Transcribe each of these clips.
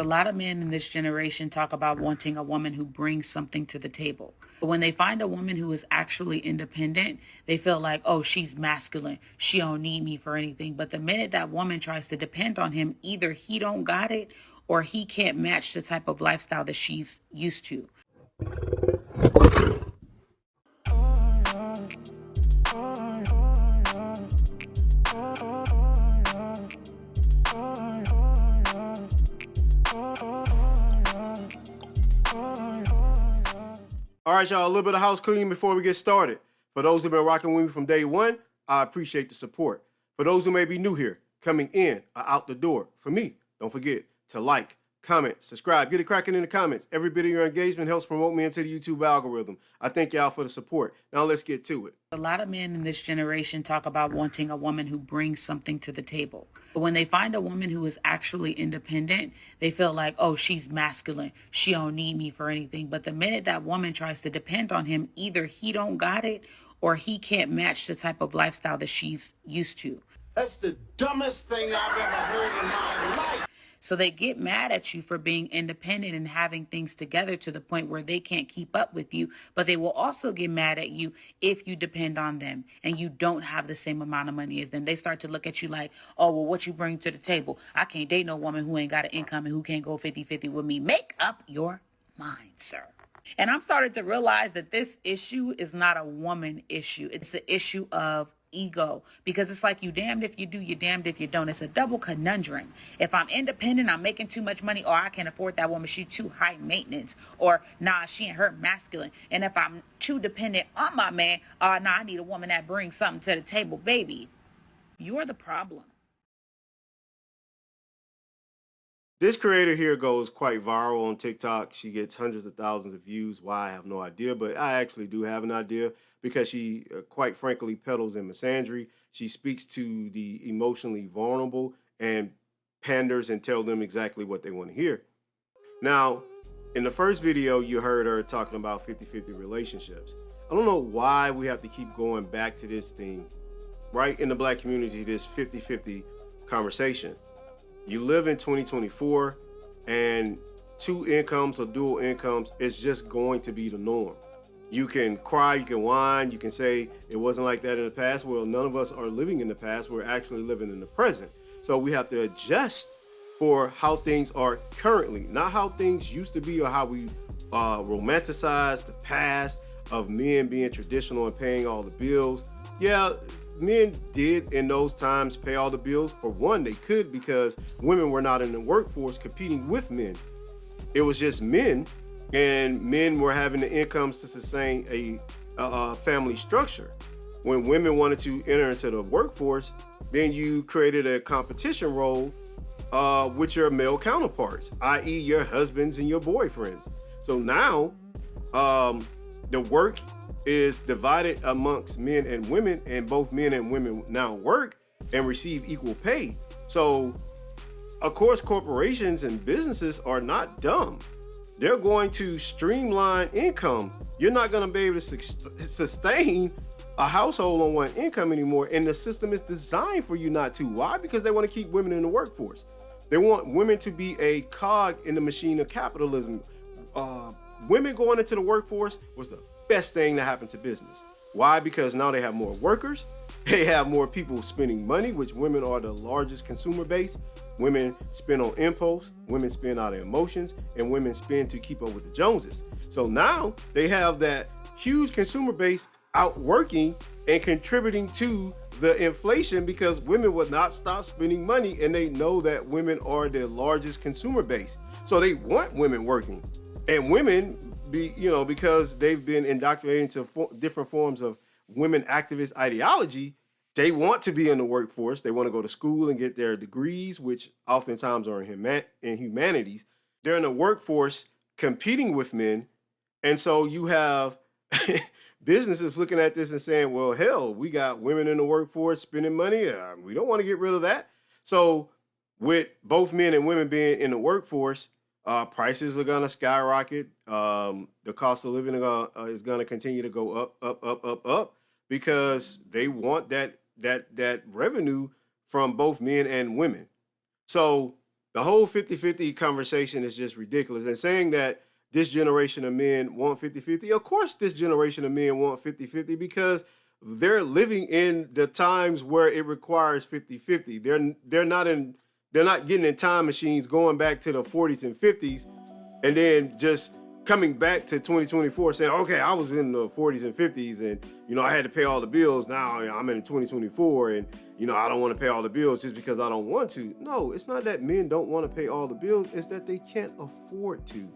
A lot of men in this generation talk about wanting a woman who brings something to the table. But when they find a woman who is actually independent, they feel like, oh, she's masculine. She don't need me for anything. But the minute that woman tries to depend on him, either he don't got it or he can't match the type of lifestyle that she's used to. All right, y'all, a little bit of house cleaning before we get started. For those who've been rocking with me from day one, I appreciate the support. For those who may be new here, coming in or out the door, for me, don't forget to like, comment, subscribe, get it cracking in the comments. Every bit of your engagement helps promote me into the YouTube algorithm. I thank y'all for the support. Now let's get to it. A lot of men in this generation talk about wanting a woman who brings something to the table. But when they find a woman who is actually independent, they feel like, oh, she's masculine. She don't need me for anything. But the minute that woman tries to depend on him, either he don't got it or he can't match the type of lifestyle that she's used to. That's the dumbest thing I've ever heard in my life. So they get mad at you for being independent and having things together to the point where they can't keep up with you. But they will also get mad at you if you depend on them and you don't have the same amount of money as them. They start to look at you like, oh, well, what you bring to the table? I can't date no woman who ain't got an income and who can't go 50-50 with me. Make up your mind, sir. And I'm starting to realize that this issue is not a woman issue. It's an issue of ego, because it's like you damned if you do, you damned if you don't. It's a double conundrum. If I'm independent, I'm making too much money, or I can't afford that woman, she's too high maintenance, or nah, she ain't her masculine. And if I'm too dependent on my man, nah, I need a woman that brings something to the table. Baby, you're the problem. This creator here goes quite viral on TikTok. She gets hundreds of thousands of views. Why? I have no idea, but I actually do have an idea because she, quite frankly, peddles in misandry. She speaks to the emotionally vulnerable and panders and tell them exactly what they want to hear. Now, in the first video, you heard her talking about 50-50 relationships. I don't know why we have to keep going back to this thing, right? In the Black community, this 50-50 conversation. You live in 2024 and two incomes or dual incomes is just going to be the norm. You can cry, you can whine, you can say it wasn't like that in the past. Well, none of us are living in the past. We're actually living in the present. So we have to adjust for how things are currently, not how things used to be or how we romanticize the past of men being traditional and paying all the bills. Yeah, men did in those times pay all the bills. For one, they could because women were not in the workforce competing with men. It was just men, and men were having the incomes to sustain a family structure. When women wanted to enter into the workforce, then you created a competition role with your male counterparts, i.e. your husbands and your boyfriends. So now the work is divided amongst men and women, and both men and women now work and receive equal pay. So of course, corporations and businesses are not dumb. They're going to streamline income. You're not going to be able to sustain a household on one income anymore, and the system is designed for you not to. Why? Because they want to keep women in the workforce. They want women to be a cog in the machine of capitalism. Women going into the workforce was the best thing that happened to business. Why? Because now they have more workers, they have more people spending money, which women are the largest consumer base. Women spend on impulse, women spend out of emotions, and women spend to keep up with the Joneses. So now they have that huge consumer base out working and contributing to the inflation because women would not stop spending money, and they know that women are their largest consumer base. So they want women working, and women because they've been indoctrinated into different forms of women activist ideology, they want to be in the workforce. They want to go to school and get their degrees, which oftentimes are in humanities. They're in the workforce competing with men. And so you have businesses looking at this and saying, well, hell, we got women in the workforce spending money. We don't want to get rid of that. So with both men and women being in the workforce, prices are going to skyrocket. The cost of living is going to continue to go up, because they want that revenue from both men and women. So The whole 50-50 conversation is just ridiculous. And saying that this generation of men want 50-50, of course this generation of men want 50-50 because they're living in the times where it requires 50-50. They're not getting in time machines going back to the 40s and 50s and then just coming back to 2024 saying, okay, I was in the 40s and 50s and, I had to pay all the bills. Now I'm in 2024 and, I don't want to pay all the bills just because I don't want to. No, it's not that men don't want to pay all the bills. It's that they can't afford to.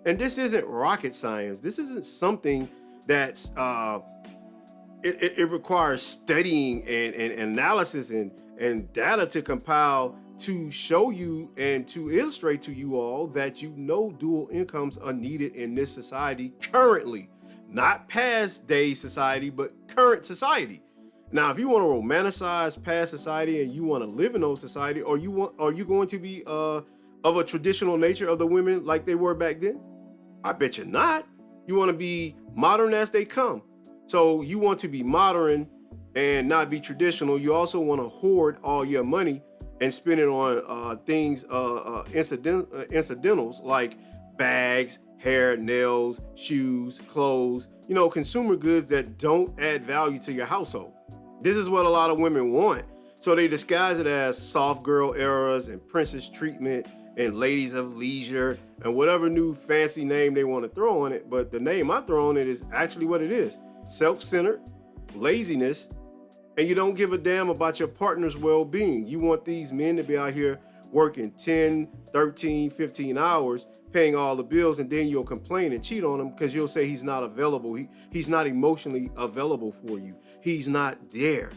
And this isn't rocket science. This isn't something that's, it requires studying and analysis and data to compile to show you and to illustrate to you all that dual incomes are needed in this society currently, not past day society, but current society. Now, if you want to romanticize past society and you want to live in those society, are you going to be of a traditional nature of the women like they were back then? I bet you're not. You want to be modern as they come. So you want to be modern and not be traditional. You also want to hoard all your money and spend it on things, incidentals like bags, hair, nails, shoes, clothes, consumer goods that don't add value to your household. This is what a lot of women want. So they disguise it as soft girl eras and princess treatment and ladies of leisure and whatever new fancy name they want to throw on it. But the name I throw on it is actually what it is: self-centered, laziness, and you don't give a damn about your partner's well-being. You want these men to be out here working 10, 13, 15 hours, paying all the bills, and then you'll complain and cheat on him because you'll say he's not available. He's not emotionally available for you. He's not there.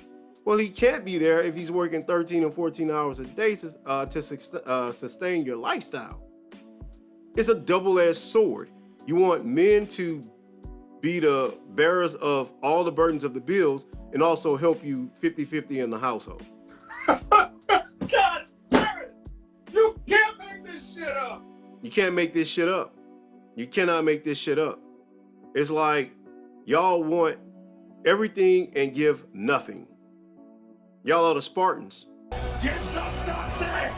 Well, he can't be there if he's working 13 or 14 hours a day to sustain your lifestyle. It's a double-edged sword. You want men to be the bearers of all the burdens of the bills and also help you 50-50 in the household. God damn it! You can't make this shit up! You can't make this shit up. You cannot make this shit up. It's like y'all want everything and give nothing. Y'all are the Spartans. Give them nothing,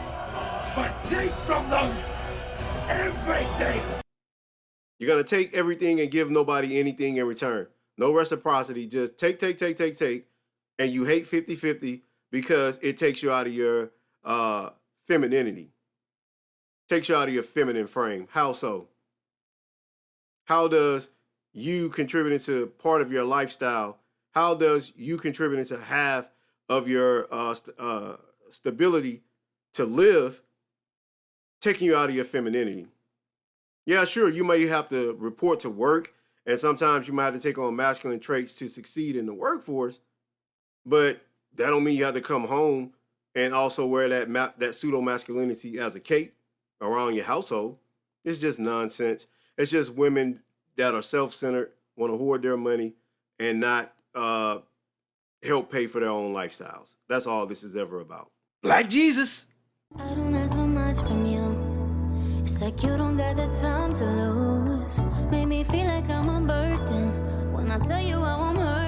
but take from them everything! You're going to take everything and give nobody anything in return. No reciprocity, just take. And you hate 50-50 because it takes you out of your femininity. Takes you out of your feminine frame. How so? How does you contributing to part of your lifestyle, how does you contributing to half of your stability to live taking you out of your femininity? Yeah, sure, you may have to report to work, and sometimes you might have to take on masculine traits to succeed in the workforce, but that don't mean you have to come home and also wear that pseudo-masculinity as a cape around your household. It's just nonsense. It's just women that are self-centered, want to hoard their money, and not help pay for their own lifestyles. That's all this is ever about. Like Jesus. I don't ask for much from you. It's like you don't got the time to lose. Made me feel like I'm a burden when I tell you how I'm hurt.